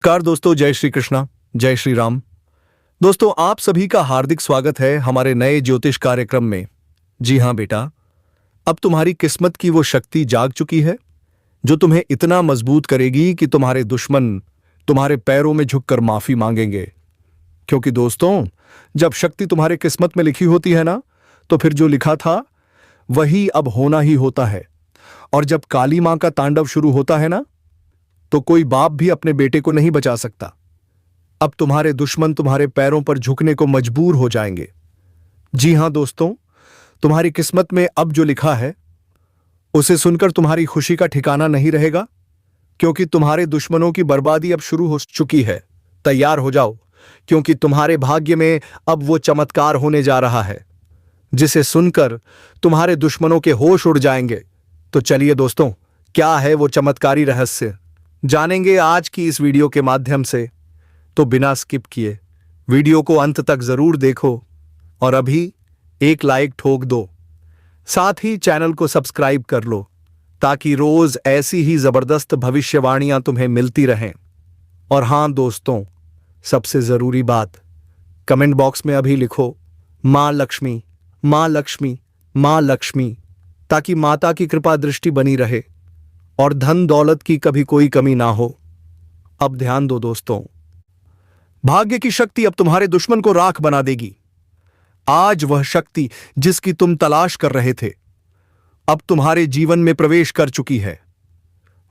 नमस्कार दोस्तों, जय श्री कृष्णा, जय श्री राम। दोस्तों, आप सभी का हार्दिक स्वागत है हमारे नए ज्योतिष कार्यक्रम में। जी हां बेटा, अब तुम्हारी किस्मत की वो शक्ति जाग चुकी है जो तुम्हें इतना मजबूत करेगी कि तुम्हारे दुश्मन तुम्हारे पैरों में झुककर माफी मांगेंगे। क्योंकि दोस्तों, जब शक्ति तुम्हारे किस्मत में लिखी होती है ना, तो फिर जो लिखा था वही अब होना ही होता है। और जब काली मां का तांडव शुरू होता है ना, तो कोई बाप भी अपने बेटे को नहीं बचा सकता। अब तुम्हारे दुश्मन तुम्हारे पैरों पर झुकने को मजबूर हो जाएंगे। जी हां दोस्तों, तुम्हारी किस्मत में अब जो लिखा है उसे सुनकर तुम्हारी खुशी का ठिकाना नहीं रहेगा, क्योंकि तुम्हारे दुश्मनों की बर्बादी अब शुरू हो चुकी है। तैयार हो जाओ, क्योंकि तुम्हारे भाग्य में अब वो चमत्कार होने जा रहा है जिसे सुनकर तुम्हारे दुश्मनों के होश उड़ जाएंगे। तो चलिए दोस्तों, क्या है वो चमत्कारी रहस्य, जानेंगे आज की इस वीडियो के माध्यम से। तो बिना स्किप किए वीडियो को अंत तक जरूर देखो और अभी एक लाइक ठोक दो। साथ ही चैनल को सब्सक्राइब कर लो ताकि रोज ऐसी ही जबरदस्त भविष्यवाणियां तुम्हें मिलती रहें। और हां दोस्तों, सबसे जरूरी बात, कमेंट बॉक्स में अभी लिखो मां लक्ष्मी, मां लक्ष्मी, मां लक्ष्मी, ताकि माता की कृपा दृष्टि बनी रहे और धन दौलत की कभी कोई कमी ना हो। अब ध्यान दो दोस्तों, भाग्य की शक्ति अब तुम्हारे दुश्मन को राख बना देगी। आज वह शक्ति जिसकी तुम तलाश कर रहे थे अब तुम्हारे जीवन में प्रवेश कर चुकी है।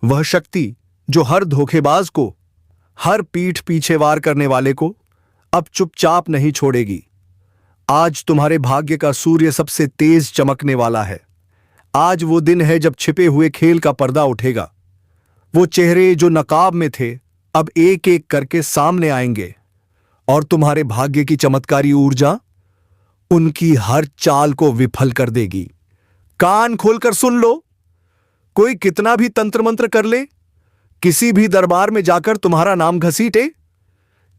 वह शक्ति जो हर धोखेबाज को, हर पीठ पीछे वार करने वाले को अब चुपचाप नहीं छोड़ेगी। आज तुम्हारे भाग्य का सूर्य सबसे तेज चमकने वाला है। आज वो दिन है जब छिपे हुए खेल का पर्दा उठेगा। वो चेहरे जो नकाब में थे अब एक एक करके सामने आएंगे और तुम्हारे भाग्य की चमत्कारी ऊर्जा उनकी हर चाल को विफल कर देगी। कान खोलकर सुन लो, कोई कितना भी तंत्र मंत्र कर ले, किसी भी दरबार में जाकर तुम्हारा नाम घसीटे,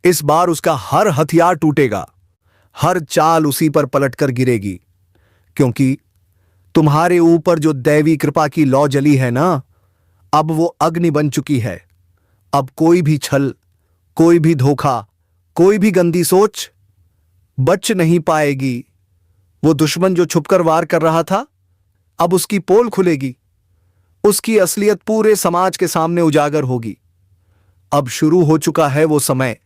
इस बार उसका हर हथियार टूटेगा, हर चाल उसी पर पलटकर गिरेगी। क्योंकि तुम्हारे ऊपर जो दैवी कृपा की लौ जली है ना, अब वो अग्नि बन चुकी है। अब कोई भी छल, कोई भी धोखा, कोई भी गंदी सोच बच नहीं पाएगी। वो दुश्मन जो छुपकर वार कर रहा था अब उसकी पोल खुलेगी। उसकी असलियत पूरे समाज के सामने उजागर होगी। अब शुरू हो चुका है वो समय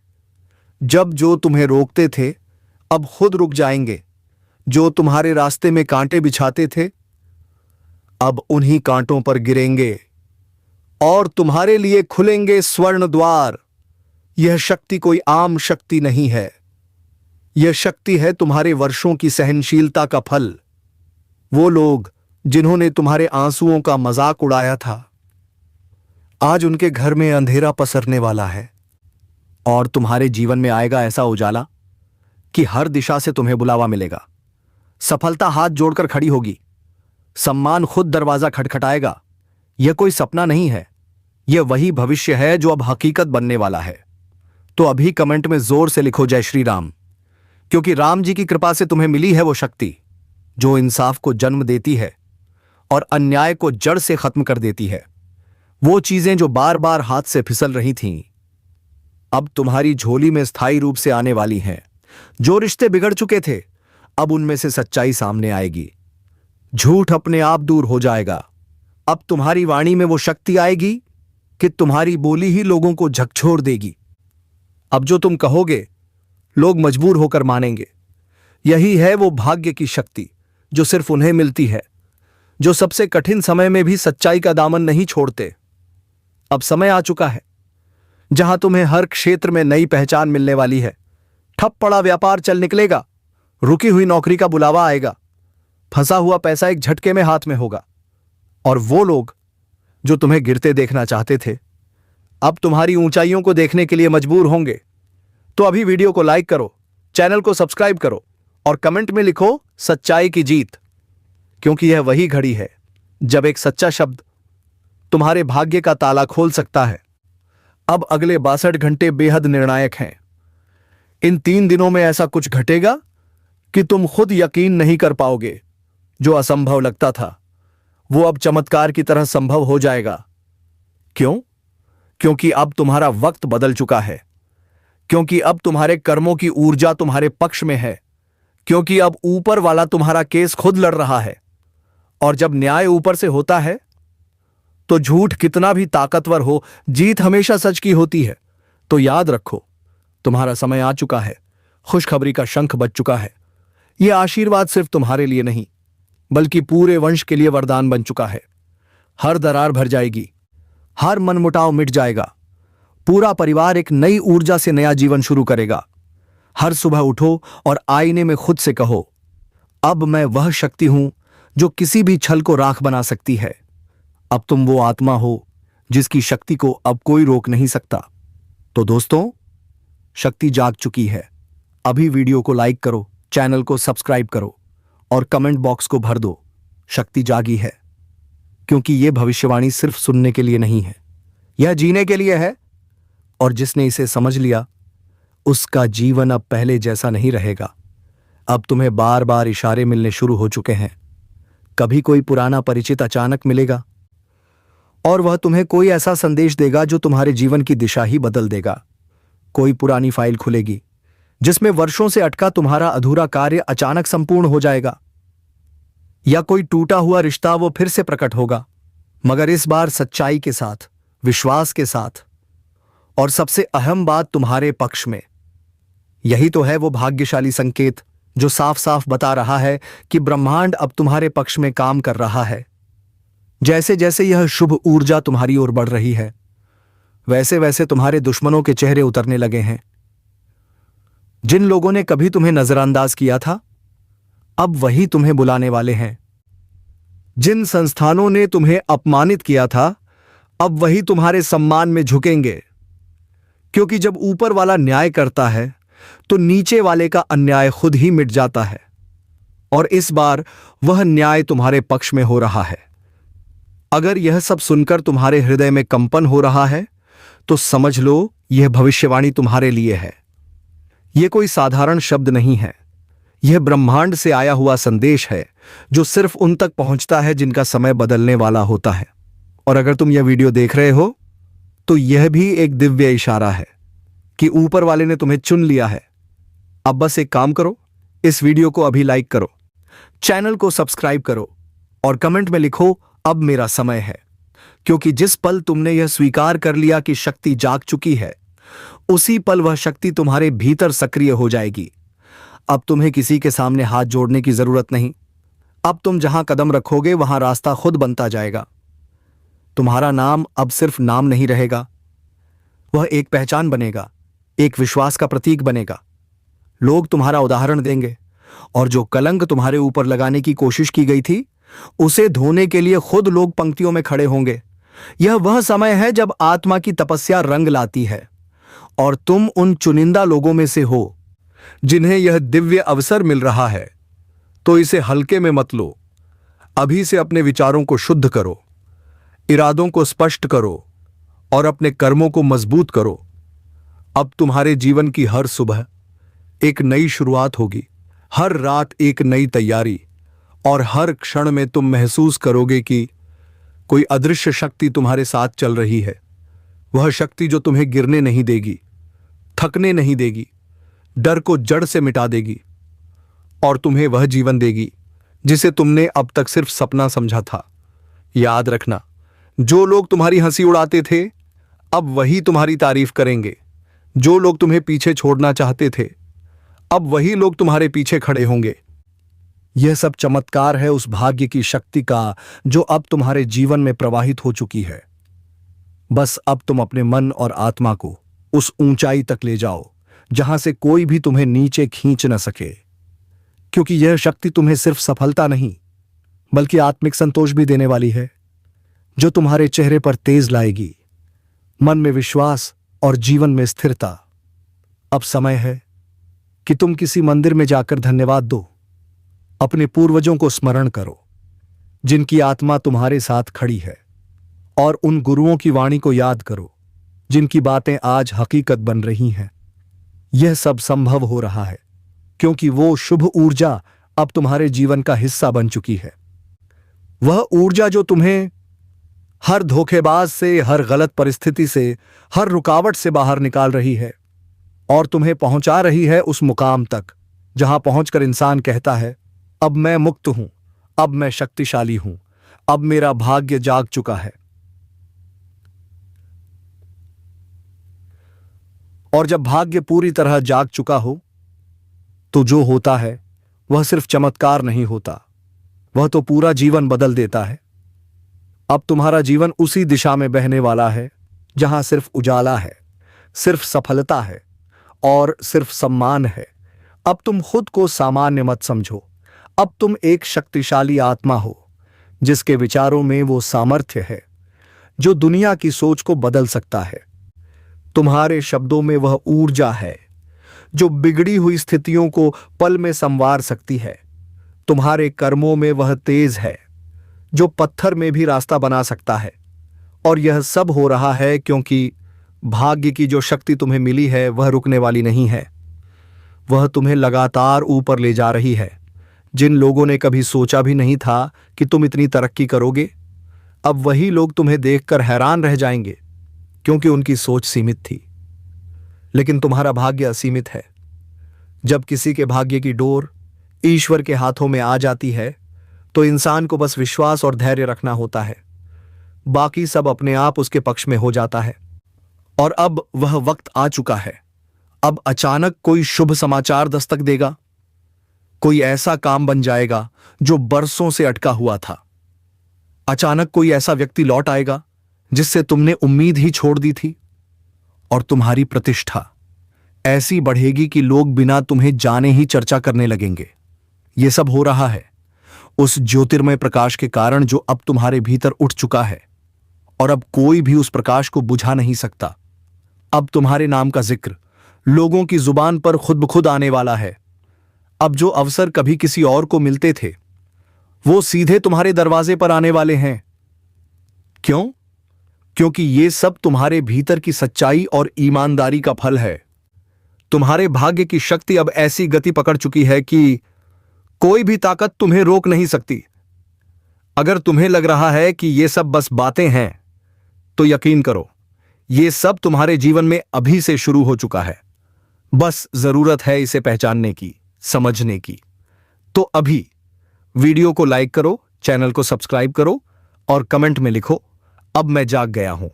जब जो तुम्हें रोकते थे अब खुद रुक जाएंगे। जो तुम्हारे रास्ते में कांटे बिछाते थे अब उन्हीं कांटों पर गिरेंगे और तुम्हारे लिए खुलेंगे स्वर्ण द्वार। यह शक्ति कोई आम शक्ति नहीं है, यह शक्ति है तुम्हारे वर्षों की सहनशीलता का फल। वो लोग जिन्होंने तुम्हारे आंसुओं का मजाक उड़ाया था, आज उनके घर में अंधेरा पसरने वाला है और तुम्हारे जीवन में आएगा ऐसा उजाला कि हर दिशा से तुम्हें बुलावा मिलेगा। सफलता हाथ जोड़कर खड़ी होगी, सम्मान खुद दरवाजा खटखटाएगा। यह कोई सपना नहीं है, यह वही भविष्य है जो अब हकीकत बनने वाला है। तो अभी कमेंट में जोर से लिखो जय श्री राम, क्योंकि राम जी की कृपा से तुम्हें मिली है वो शक्ति जो इंसाफ को जन्म देती है और अन्याय को जड़ से खत्म कर देती है। वो चीजें जो बार बार हाथ से फिसल रही थीं अब तुम्हारी झोली में स्थायी रूप से आने वाली हैं। जो रिश्ते बिगड़ चुके थे अब उनमें से सच्चाई सामने आएगी। झूठ अपने आप दूर हो जाएगा। अब तुम्हारी वाणी में वो शक्ति आएगी कि तुम्हारी बोली ही लोगों को झकझोर देगी। अब जो तुम कहोगे लोग मजबूर होकर मानेंगे। यही है वो भाग्य की शक्ति जो सिर्फ उन्हें मिलती है जो सबसे कठिन समय में भी सच्चाई का दामन नहीं छोड़ते। अब समय आ चुका है जहां तुम्हें हर क्षेत्र में नई पहचान मिलने वाली है। ठप पड़ा व्यापार चल निकलेगा, रुकी हुई नौकरी का बुलावा आएगा, फंसा हुआ पैसा एक झटके में हाथ में होगा और वो लोग जो तुम्हें गिरते देखना चाहते थे अब तुम्हारी ऊंचाइयों को देखने के लिए मजबूर होंगे। तो अभी वीडियो को लाइक करो, चैनल को सब्सक्राइब करो और कमेंट में लिखो सच्चाई की जीत, क्योंकि यह वही घड़ी है जब एक सच्चा शब्द तुम्हारे भाग्य का ताला खोल सकता है। अब अगले 62 घंटे बेहद निर्णायक हैं। इन 3 दिनों में ऐसा कुछ घटेगा कि तुम खुद यकीन नहीं कर पाओगे। जो असंभव लगता था वो अब चमत्कार की तरह संभव हो जाएगा। क्यों? क्योंकि अब तुम्हारा वक्त बदल चुका है, क्योंकि अब तुम्हारे कर्मों की ऊर्जा तुम्हारे पक्ष में है, क्योंकि अब ऊपर वाला तुम्हारा केस खुद लड़ रहा है। और जब न्याय ऊपर से होता है तो झूठ कितना भी ताकतवर हो, जीत हमेशा सच की होती है। तो याद रखो, तुम्हारा समय आ चुका है, खुशखबरी का शंख बज चुका है। यह आशीर्वाद सिर्फ तुम्हारे लिए नहीं, बल्कि पूरे वंश के लिए वरदान बन चुका है। हर दरार भर जाएगी, हर मनमुटाव मिट जाएगा, पूरा परिवार एक नई ऊर्जा से नया जीवन शुरू करेगा। हर सुबह उठो और आईने में खुद से कहो, अब मैं वह शक्ति हूं जो किसी भी छल को राख बना सकती है। अब तुम वो आत्मा हो जिसकी शक्ति को अब कोई रोक नहीं सकता। तो दोस्तों, शक्ति जाग चुकी है। अभी वीडियो को लाइक करो, चैनल को सब्सक्राइब करो और कमेंट बॉक्स को भर दो, शक्ति जागी है। क्योंकि यह भविष्यवाणी सिर्फ सुनने के लिए नहीं है, यह जीने के लिए है। और जिसने इसे समझ लिया, उसका जीवन अब पहले जैसा नहीं रहेगा। अब तुम्हें बार बार इशारे मिलने शुरू हो चुके हैं। कभी कोई पुराना परिचित अचानक मिलेगा और वह तुम्हें कोई ऐसा संदेश देगा जो तुम्हारे जीवन की दिशा ही बदल देगा। कोई पुरानी फाइल खुलेगी जिसमें वर्षों से अटका तुम्हारा अधूरा कार्य अचानक संपूर्ण हो जाएगा, या कोई टूटा हुआ रिश्ता वो फिर से प्रकट होगा, मगर इस बार सच्चाई के साथ, विश्वास के साथ, और सबसे अहम बात, तुम्हारे पक्ष में। यही तो है वो भाग्यशाली संकेत जो साफ साफ बता रहा है कि ब्रह्मांड अब तुम्हारे पक्ष में काम कर रहा है। जैसे जैसे यह शुभ ऊर्जा तुम्हारी ओर बढ़ रही है, वैसे वैसे तुम्हारे दुश्मनों के चेहरे उतरने लगे हैं। जिन लोगों ने कभी तुम्हें नजरअंदाज किया था, अब वही तुम्हें बुलाने वाले हैं। जिन संस्थानों ने तुम्हें अपमानित किया था, अब वही तुम्हारे सम्मान में झुकेंगे। क्योंकि जब ऊपर वाला न्याय करता है तो नीचे वाले का अन्याय खुद ही मिट जाता है। और इस बार वह न्याय तुम्हारे पक्ष में हो रहा है। अगर यह सब सुनकर तुम्हारे हृदय में कंपन हो रहा है तो समझ लो, यह भविष्यवाणी तुम्हारे लिए है। यह कोई साधारण शब्द नहीं है, यह ब्रह्मांड से आया हुआ संदेश है जो सिर्फ उन तक पहुंचता है जिनका समय बदलने वाला होता है। और अगर तुम यह वीडियो देख रहे हो तो यह भी एक दिव्य इशारा है कि ऊपर वाले ने तुम्हें चुन लिया है। अब बस एक काम करो, इस वीडियो को अभी लाइक करो, चैनल को सब्सक्राइब करो और कमेंट में लिखो, अब मेरा समय है। क्योंकि जिस पल तुमने यह स्वीकार कर लिया कि शक्ति जाग चुकी है, उसी पल वह शक्ति तुम्हारे भीतर सक्रिय हो जाएगी। अब तुम्हें किसी के सामने हाथ जोड़ने की जरूरत नहीं। अब तुम जहां कदम रखोगे वहां रास्ता खुद बनता जाएगा। तुम्हारा नाम अब सिर्फ नाम नहीं रहेगा, वह एक पहचान बनेगा, एक विश्वास का प्रतीक बनेगा। लोग तुम्हारा उदाहरण देंगे और जो कलंक तुम्हारे ऊपर लगाने की कोशिश की गई थी, उसे धोने के लिए खुद लोग पंक्तियों में खड़े होंगे। यह वह समय है जब आत्मा की तपस्या रंग लाती है और तुम उन चुनिंदा लोगों में से हो जिन्हें यह दिव्य अवसर मिल रहा है। तो इसे हल्के में मत लो। अभी से अपने विचारों को शुद्ध करो, इरादों को स्पष्ट करो और अपने कर्मों को मजबूत करो। अब तुम्हारे जीवन की हर सुबह एक नई शुरुआत होगी, हर रात एक नई तैयारी, और हर क्षण में तुम महसूस करोगे कि कोई अदृश्य शक्ति तुम्हारे साथ चल रही है। वह शक्ति जो तुम्हें गिरने नहीं देगी, थकने नहीं देगी, डर को जड़ से मिटा देगी और तुम्हें वह जीवन देगी जिसे तुमने अब तक सिर्फ सपना समझा था। याद रखना, जो लोग तुम्हारी हंसी उड़ाते थे, अब वही तुम्हारी तारीफ करेंगे। जो लोग तुम्हें पीछे छोड़ना चाहते थे, अब वही लोग तुम्हारे पीछे खड़े होंगे। यह सब चमत्कार है उस भाग्य की शक्ति का जो अब तुम्हारे जीवन में प्रवाहित हो चुकी है। बस अब तुम अपने मन और आत्मा को उस ऊंचाई तक ले जाओ जहां से कोई भी तुम्हें नीचे खींच न सके। क्योंकि यह शक्ति तुम्हें सिर्फ सफलता नहीं, बल्कि आत्मिक संतोष भी देने वाली है, जो तुम्हारे चेहरे पर तेज लाएगी, मन में विश्वास और जीवन में स्थिरता। अब समय है कि तुम किसी मंदिर में जाकर धन्यवाद दो। अपने पूर्वजों को स्मरण करो जिनकी आत्मा तुम्हारे साथ खड़ी है, और उन गुरुओं की वाणी को याद करो जिनकी बातें आज हकीकत बन रही हैं। यह सब संभव हो रहा है क्योंकि वो शुभ ऊर्जा अब तुम्हारे जीवन का हिस्सा बन चुकी है। वह ऊर्जा जो तुम्हें हर धोखेबाज से, हर गलत परिस्थिति से, हर रुकावट से बाहर निकाल रही है और तुम्हें पहुंचा रही है उस मुकाम तक जहां पहुंचकर इंसान कहता है, अब मैं मुक्त हूं, अब मैं शक्तिशाली हूं, अब मेरा भाग्य जाग चुका है। और जब भाग्य पूरी तरह जाग चुका हो तो जो होता है वह सिर्फ चमत्कार नहीं होता, वह तो पूरा जीवन बदल देता है। अब तुम्हारा जीवन उसी दिशा में बहने वाला है जहां सिर्फ उजाला है, सिर्फ सफलता है और सिर्फ सम्मान है। अब तुम खुद को सामान्य मत समझो, अब तुम एक शक्तिशाली आत्मा हो जिसके विचारों में वो सामर्थ्य है जो दुनिया की सोच को बदल सकता है। तुम्हारे शब्दों में वह ऊर्जा है जो बिगड़ी हुई स्थितियों को पल में संवार सकती है। तुम्हारे कर्मों में वह तेज है जो पत्थर में भी रास्ता बना सकता है। और यह सब हो रहा है क्योंकि भाग्य की जो शक्ति तुम्हें मिली है वह रुकने वाली नहीं है, वह तुम्हें लगातार ऊपर ले जा रही है। जिन लोगों ने कभी सोचा भी नहीं था कि तुम इतनी तरक्की करोगे, अब वही लोग तुम्हें देखकर हैरान रह जाएंगे क्योंकि उनकी सोच सीमित थी। लेकिन तुम्हारा भाग्य असीमित है। जब किसी के भाग्य की डोर ईश्वर के हाथों में आ जाती है तो इंसान को बस विश्वास और धैर्य रखना होता है, बाकी सब अपने आप उसके पक्ष में हो जाता है। और अब वह वक्त आ चुका है। अब अचानक कोई शुभ समाचार दस्तक देगा, कोई ऐसा काम बन जाएगा जो बरसों से अटका हुआ था। अचानक कोई ऐसा व्यक्ति लौट आएगा जिससे तुमने उम्मीद ही छोड़ दी थी, और तुम्हारी प्रतिष्ठा ऐसी बढ़ेगी कि लोग बिना तुम्हें जाने ही चर्चा करने लगेंगे। यह सब हो रहा है उस ज्योतिर्मय प्रकाश के कारण जो अब तुम्हारे भीतर उठ चुका है, और अब कोई भी उस प्रकाश को बुझा नहीं सकता। अब तुम्हारे नाम का जिक्र लोगों की जुबान पर खुद ब खुद आने वाला है। अब जो अवसर कभी किसी और को मिलते थे वो सीधे तुम्हारे दरवाजे पर आने वाले हैं। क्यों? क्योंकि ये सब तुम्हारे भीतर की सच्चाई और ईमानदारी का फल है। तुम्हारे भाग्य की शक्ति अब ऐसी गति पकड़ चुकी है कि कोई भी ताकत तुम्हें रोक नहीं सकती। अगर तुम्हें लग रहा है कि ये सब बस बातें हैं तो यकीन करो, ये सब तुम्हारे जीवन में अभी से शुरू हो चुका है। बस जरूरत है इसे पहचानने की, समझने की। तो अभी वीडियो को लाइक करो, चैनल को सब्सक्राइब करो और कमेंट में लिखो, अब मैं जाग गया हूं,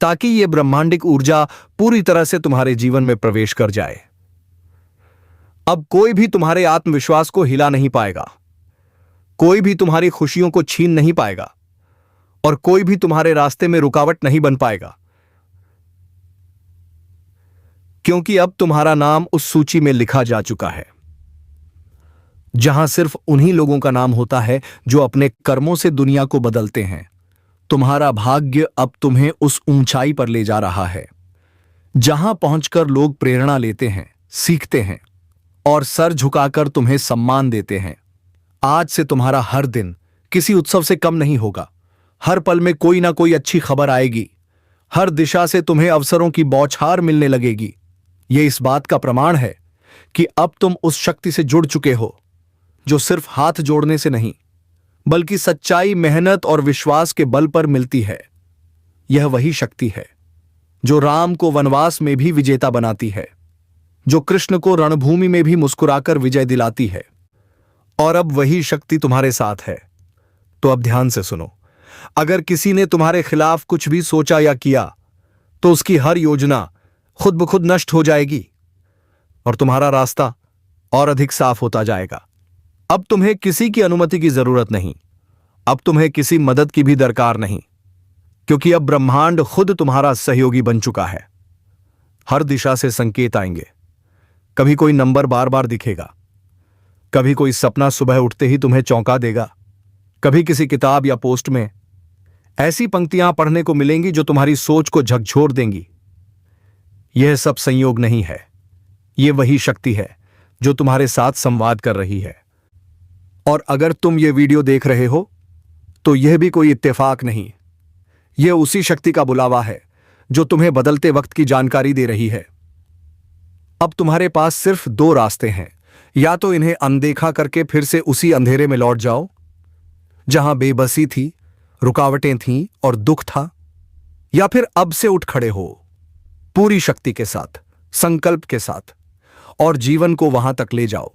ताकि यह ब्रह्मांडिक ऊर्जा पूरी तरह से तुम्हारे जीवन में प्रवेश कर जाए। अब कोई भी तुम्हारे आत्मविश्वास को हिला नहीं पाएगा, कोई भी तुम्हारी खुशियों को छीन नहीं पाएगा और कोई भी तुम्हारे रास्ते में रुकावट नहीं बन पाएगा, क्योंकि अब तुम्हारा नाम उस सूची में लिखा जा चुका है जहां सिर्फ उन्हीं लोगों का नाम होता है जो अपने कर्मों से दुनिया को बदलते हैं। तुम्हारा भाग्य अब तुम्हें उस ऊंचाई पर ले जा रहा है जहां पहुंचकर लोग प्रेरणा लेते हैं, सीखते हैं और सर झुकाकर तुम्हें सम्मान देते हैं। आज से तुम्हारा हर दिन किसी उत्सव से कम नहीं होगा। हर पल में कोई ना कोई अच्छी खबर आएगी, हर दिशा से तुम्हें अवसरों की बौछार मिलने लगेगी। यह इस बात का प्रमाण है कि अब तुम उस शक्ति से जुड़ चुके हो जो सिर्फ हाथ जोड़ने से नहीं बल्कि सच्चाई, मेहनत और विश्वास के बल पर मिलती है। यह वही शक्ति है जो राम को वनवास में भी विजेता बनाती है, जो कृष्ण को रणभूमि में भी मुस्कुराकर विजय दिलाती है। और अब वही शक्ति तुम्हारे साथ है। तो अब ध्यान से सुनो, अगर किसी ने तुम्हारे खिलाफ कुछ भी सोचा या किया तो उसकी हर योजना खुद ब खुद नष्ट हो जाएगी और तुम्हारा रास्ता और अधिक साफ होता जाएगा। अब तुम्हें किसी की अनुमति की जरूरत नहीं, अब तुम्हें किसी मदद की भी दरकार नहीं, क्योंकि अब ब्रह्मांड खुद तुम्हारा सहयोगी बन चुका है। हर दिशा से संकेत आएंगे, कभी कोई नंबर बार बार दिखेगा, कभी कोई सपना सुबह उठते ही तुम्हें चौंका देगा, कभी किसी किताब या पोस्ट में ऐसी पंक्तियां पढ़ने को मिलेंगी जो तुम्हारी सोच को झकझोर देंगी। यह सब संयोग नहीं है, यह वही शक्ति है जो तुम्हारे साथ संवाद कर रही है। और अगर तुम ये वीडियो देख रहे हो तो यह भी कोई इत्तेफाक नहीं, यह उसी शक्ति का बुलावा है जो तुम्हें बदलते वक्त की जानकारी दे रही है। अब तुम्हारे पास सिर्फ दो रास्ते हैं, या तो इन्हें अनदेखा करके फिर से उसी अंधेरे में लौट जाओ जहां बेबसी थी रुकावटें थीं और दुख था, या फिर अब से उठ खड़े हो पूरी शक्ति के साथ, संकल्प के साथ, और जीवन को वहां तक ले जाओ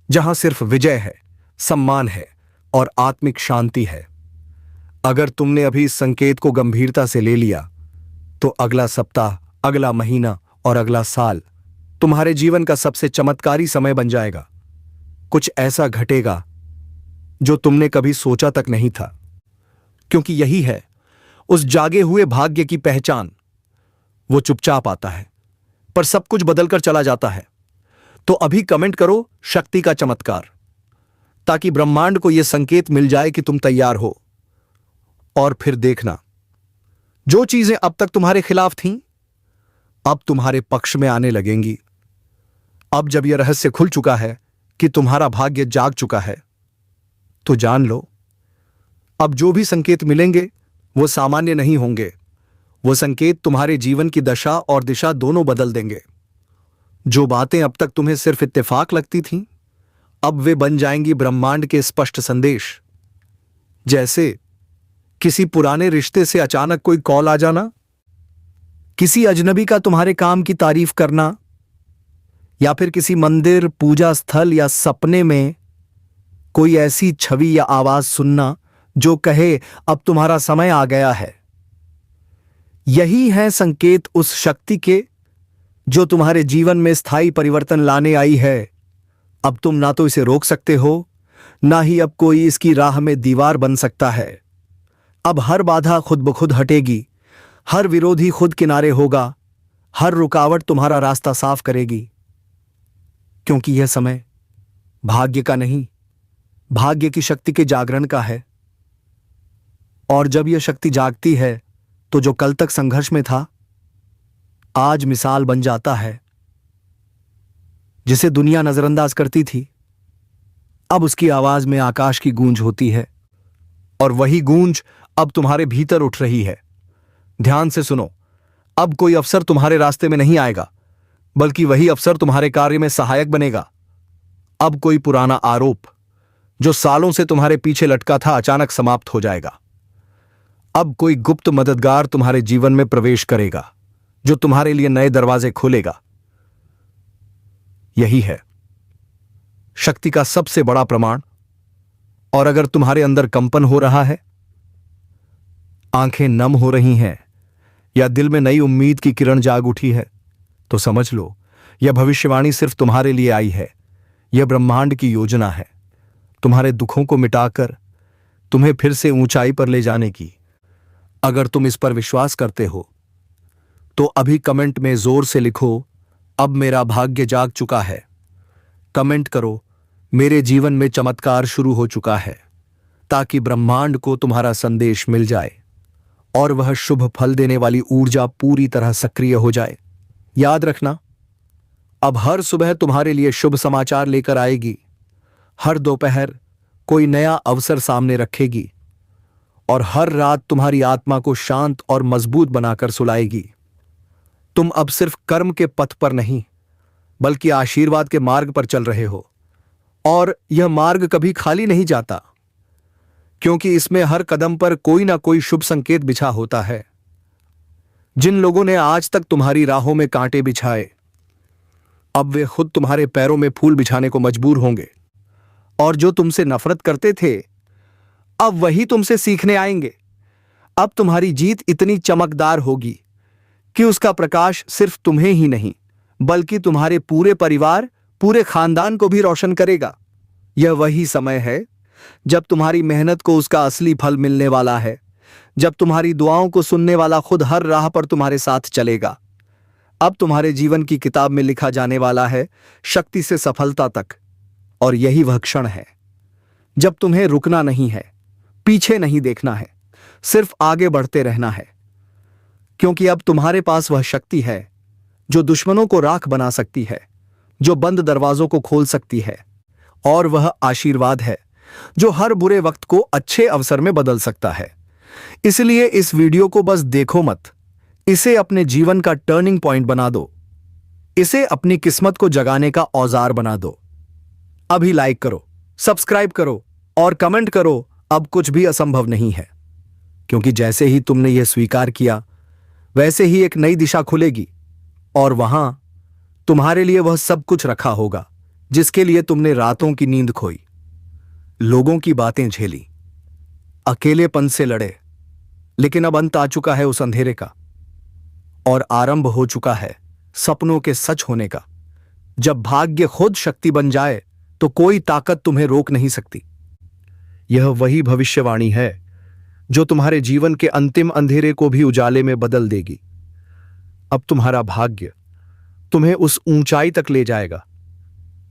जहां सिर्फ विजय है, सम्मान है और आत्मिक शांति है। अगर तुमने अभी इस संकेत को गंभीरता से ले लिया तो अगला सप्ताह, अगला महीना और अगला साल तुम्हारे जीवन का सबसे चमत्कारी समय बन जाएगा। कुछ ऐसा घटेगा जो तुमने कभी सोचा तक नहीं था, क्योंकि यही है उस जागे हुए भाग्य की पहचान। वो चुपचाप आता है पर सब कुछ बदलकर चला जाता है। तो अभी कमेंट करो शक्ति का चमत्कार, ताकि ब्रह्मांड को यह संकेत मिल जाए कि तुम तैयार हो। और फिर देखना, जो चीजें अब तक तुम्हारे खिलाफ थीं अब तुम्हारे पक्ष में आने लगेंगी। अब जब यह रहस्य खुल चुका है कि तुम्हारा भाग्य जाग चुका है, तो जान लो, अब जो भी संकेत मिलेंगे वो सामान्य नहीं होंगे। वो संकेत तुम्हारे जीवन की दशा और दिशा दोनों बदल देंगे। जो बातें अब तक तुम्हें सिर्फ इत्तेफाक लगती थीं, अब वे बन जाएंगी ब्रह्मांड के स्पष्ट संदेश। जैसे किसी पुराने रिश्ते से अचानक कोई कॉल आ जाना, किसी अजनबी का तुम्हारे काम की तारीफ करना, या फिर किसी मंदिर, पूजा स्थल या सपने में कोई ऐसी छवि या आवाज सुनना जो कहे अब तुम्हारा समय आ गया है। यही है संकेत उस शक्ति के जो तुम्हारे जीवन में स्थायी परिवर्तन लाने आई है। अब तुम ना तो इसे रोक सकते हो, ना ही अब कोई इसकी राह में दीवार बन सकता है। अब हर बाधा खुद ब खुद हटेगी, हर विरोधी खुद किनारे होगा, हर रुकावट तुम्हारा रास्ता साफ करेगी। क्योंकि यह समय भाग्य का नहीं, भाग्य की शक्ति के जागरण का है। और जब यह शक्ति जागती है तो जो कल तक संघर्ष में था आज मिसाल बन जाता है। जिसे दुनिया नजरअंदाज करती थी, अब उसकी आवाज में आकाश की गूंज होती है, और वही गूंज अब तुम्हारे भीतर उठ रही है। ध्यान से सुनो, अब कोई अवसर तुम्हारे रास्ते में नहीं आएगा, बल्कि वही अवसर तुम्हारे कार्य में सहायक बनेगा। अब कोई पुराना आरोप जो सालों से तुम्हारे पीछे लटका था अचानक समाप्त हो जाएगा। अब कोई गुप्त मददगार तुम्हारे जीवन में प्रवेश करेगा जो तुम्हारे लिए नए दरवाजे खोलेगा। यही है शक्ति का सबसे बड़ा प्रमाण। और अगर तुम्हारे अंदर कंपन हो रहा है, आंखें नम हो रही हैं, या दिल में नई उम्मीद की किरण जाग उठी है, तो समझ लो यह भविष्यवाणी सिर्फ तुम्हारे लिए आई है। यह ब्रह्मांड की योजना है तुम्हारे दुखों को मिटाकर तुम्हें फिर से ऊंचाई पर ले जाने की। अगर तुम इस पर विश्वास करते हो तो अभी कमेंट में जोर से लिखो, अब मेरा भाग्य जाग चुका है। कमेंट करो, मेरे जीवन में चमत्कार शुरू हो चुका है, ताकि ब्रह्मांड को तुम्हारा संदेश मिल जाए और वह शुभ फल देने वाली ऊर्जा पूरी तरह सक्रिय हो जाए। याद रखना, अब हर सुबह तुम्हारे लिए शुभ समाचार लेकर आएगी, हर दोपहर कोई नया अवसर सामने रखेगी, और हर रात तुम्हारी आत्मा को शांत और मजबूत बनाकर सुलाएगी। तुम अब सिर्फ कर्म के पथ पर नहीं, बल्कि आशीर्वाद के मार्ग पर चल रहे हो। और यह मार्ग कभी खाली नहीं जाता, क्योंकि इसमें हर कदम पर कोई ना कोई शुभ संकेत बिछा होता है। जिन लोगों ने आज तक तुम्हारी राहों में कांटे बिछाए, अब वे खुद तुम्हारे पैरों में फूल बिछाने को मजबूर होंगे। और जो तुमसे नफरत करते थे, अब वही तुमसे सीखने आएंगे। अब तुम्हारी जीत इतनी चमकदार होगी कि उसका प्रकाश सिर्फ तुम्हें ही नहीं, बल्कि तुम्हारे पूरे परिवार, पूरे खानदान को भी रोशन करेगा। यह वही समय है जब तुम्हारी मेहनत को उसका असली फल मिलने वाला है, जब तुम्हारी दुआओं को सुनने वाला खुद हर राह पर तुम्हारे साथ चलेगा। अब तुम्हारे जीवन की किताब में लिखा जाने वाला है शक्ति से सफलता तक। और यही वह क्षण है जब तुम्हें रुकना नहीं है, पीछे नहीं देखना है, सिर्फ आगे बढ़ते रहना है। क्योंकि अब तुम्हारे पास वह शक्ति है जो दुश्मनों को राख बना सकती है, जो बंद दरवाजों को खोल सकती है, और वह आशीर्वाद है जो हर बुरे वक्त को अच्छे अवसर में बदल सकता है। इसलिए इस वीडियो को बस देखो मत, इसे अपने जीवन का टर्निंग पॉइंट बना दो। इसे अपनी किस्मत को जगाने का औजार बना दो। अभी लाइक करो, सब्सक्राइब करो और कमेंट करो, अब कुछ भी असंभव नहीं है। क्योंकि जैसे ही तुमने यह स्वीकार किया वैसे ही एक नई दिशा खुलेगी और वहां तुम्हारे लिए वह सब कुछ रखा होगा जिसके लिए तुमने रातों की नींद खोई, लोगों की बातें झेली, अकेलेपन से लड़े, लेकिन अब अंत आ चुका है उस अंधेरे का और आरंभ हो चुका है सपनों के सच होने का। जब भाग्य खुद शक्ति बन जाए तो कोई ताकत तुम्हें रोक नहीं सकती। यह वही भविष्यवाणी है जो तुम्हारे जीवन के अंतिम अंधेरे को भी उजाले में बदल देगी। अब तुम्हारा भाग्य तुम्हें उस ऊंचाई तक ले जाएगा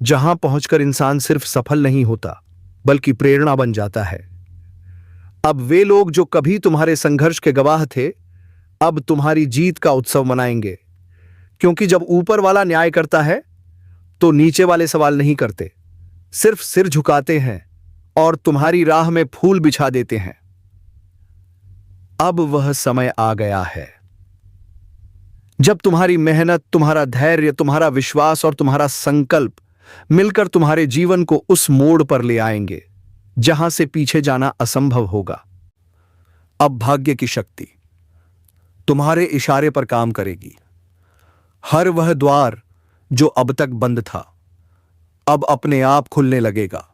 जहां पहुंचकर इंसान सिर्फ सफल नहीं होता बल्कि प्रेरणा बन जाता है। अब वे लोग जो कभी तुम्हारे संघर्ष के गवाह थे अब तुम्हारी जीत का उत्सव मनाएंगे, क्योंकि जब ऊपर वाला न्याय करता है तो नीचे वाले सवाल नहीं करते, सिर्फ सिर झुकाते हैं और तुम्हारी राह में फूल बिछा देते हैं। अब वह समय आ गया है जब तुम्हारी मेहनत, तुम्हारा धैर्य, तुम्हारा विश्वास और तुम्हारा संकल्प मिलकर तुम्हारे जीवन को उस मोड़ पर ले आएंगे जहां से पीछे जाना असंभव होगा। अब भाग्य की शक्ति तुम्हारे इशारे पर काम करेगी। हर वह द्वार जो अब तक बंद था अब अपने आप खुलने लगेगा।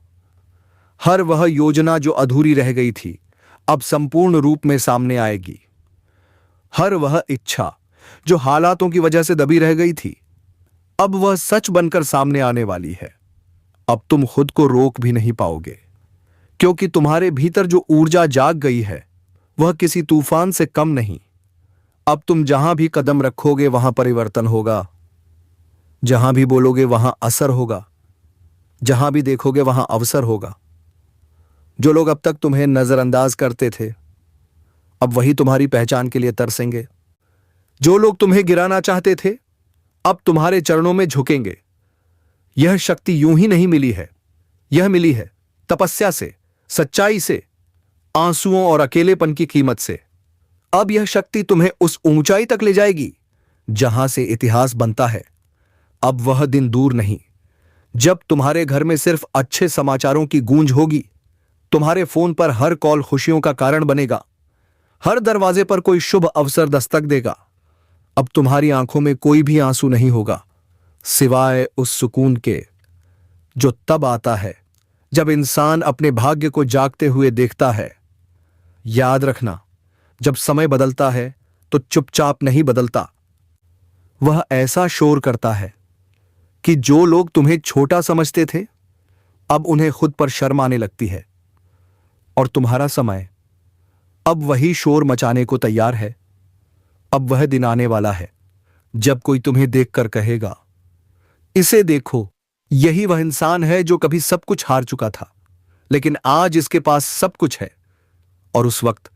हर वह योजना जो अधूरी रह गई थी अब संपूर्ण रूप में सामने आएगी। हर वह इच्छा जो हालातों की वजह से दबी रह गई थी अब वह सच बनकर सामने आने वाली है। अब तुम खुद को रोक भी नहीं पाओगे, क्योंकि तुम्हारे भीतर जो ऊर्जा जाग गई है वह किसी तूफान से कम नहीं। अब तुम जहां भी कदम रखोगे वहां परिवर्तन होगा, जहां भी बोलोगे वहां असर होगा, जहां भी देखोगे वहां अवसर होगा। जो लोग अब तक तुम्हें नजरअंदाज करते थे अब वही तुम्हारी पहचान के लिए तरसेंगे। जो लोग तुम्हें गिराना चाहते थे अब तुम्हारे चरणों में झुकेंगे। यह शक्ति यूं ही नहीं मिली है, यह मिली है तपस्या से, सच्चाई से, आंसुओं और अकेलेपन की कीमत से। अब यह शक्ति तुम्हें उस ऊंचाई तक ले जाएगी जहां से इतिहास बनता है। अब वह दिन दूर नहीं जब तुम्हारे घर में सिर्फ अच्छे समाचारों की गूंज होगी, तुम्हारे फोन पर हर कॉल खुशियों का कारण बनेगा, हर दरवाजे पर कोई शुभ अवसर दस्तक देगा। अब तुम्हारी आंखों में कोई भी आंसू नहीं होगा सिवाय उस सुकून के जो तब आता है जब इंसान अपने भाग्य को जागते हुए देखता है। याद रखना, जब समय बदलता है तो चुपचाप नहीं बदलता, वह ऐसा शोर करता है कि जो लोग तुम्हें छोटा समझते थे अब उन्हें खुद पर शर्म आने लगती है। और तुम्हारा समय अब वही शोर मचाने को तैयार है। अब वह दिन आने वाला है जब कोई तुम्हें देखकर कहेगा, इसे देखो, यही वह इंसान है जो कभी सब कुछ हार चुका था लेकिन आज इसके पास सब कुछ है। और उस वक्त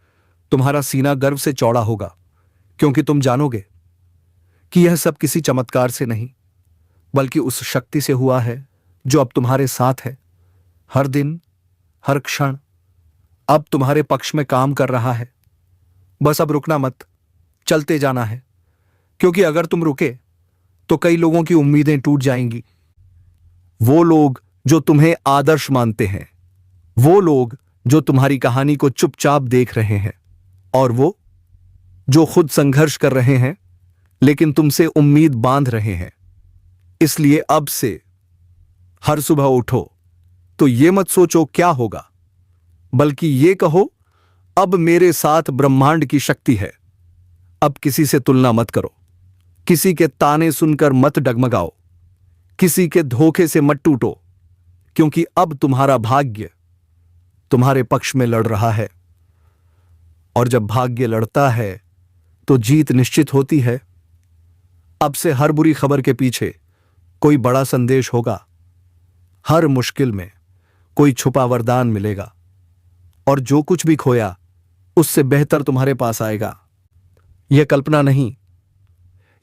तुम्हारा सीना गर्व से चौड़ा होगा, क्योंकि तुम जानोगे कि यह सब किसी चमत्कार से नहीं बल्कि उस शक्ति से हुआ है जो अब तुम्हारे साथ है। हर दिन, हर क्षण अब तुम्हारे पक्ष में काम कर रहा है। बस अब रुकना मत, चलते जाना है, क्योंकि अगर तुम रुके तो कई लोगों की उम्मीदें टूट जाएंगी। वो लोग जो तुम्हें आदर्श मानते हैं, वो लोग जो तुम्हारी कहानी को चुपचाप देख रहे हैं, और वो जो खुद संघर्ष कर रहे हैं लेकिन तुमसे उम्मीद बांध रहे हैं। इसलिए अब से हर सुबह उठो तो ये मत सोचो क्या होगा, बल्कि ये कहो, अब मेरे साथ ब्रह्मांड की शक्ति है। अब किसी से तुलना मत करो, किसी के ताने सुनकर मत डगमगाओ, किसी के धोखे से मत टूटो, क्योंकि अब तुम्हारा भाग्य तुम्हारे पक्ष में लड़ रहा है। और जब भाग्य लड़ता है तो जीत निश्चित होती है। अब से हर बुरी खबर के पीछे कोई बड़ा संदेश होगा, हर मुश्किल में कोई छुपा वरदान मिलेगा, और जो कुछ भी खोया उससे बेहतर तुम्हारे पास आएगा। यह कल्पना नहीं,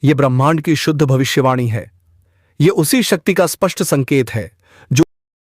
यह ब्रह्मांड की शुद्ध भविष्यवाणी है। यह उसी शक्ति का स्पष्ट संकेत है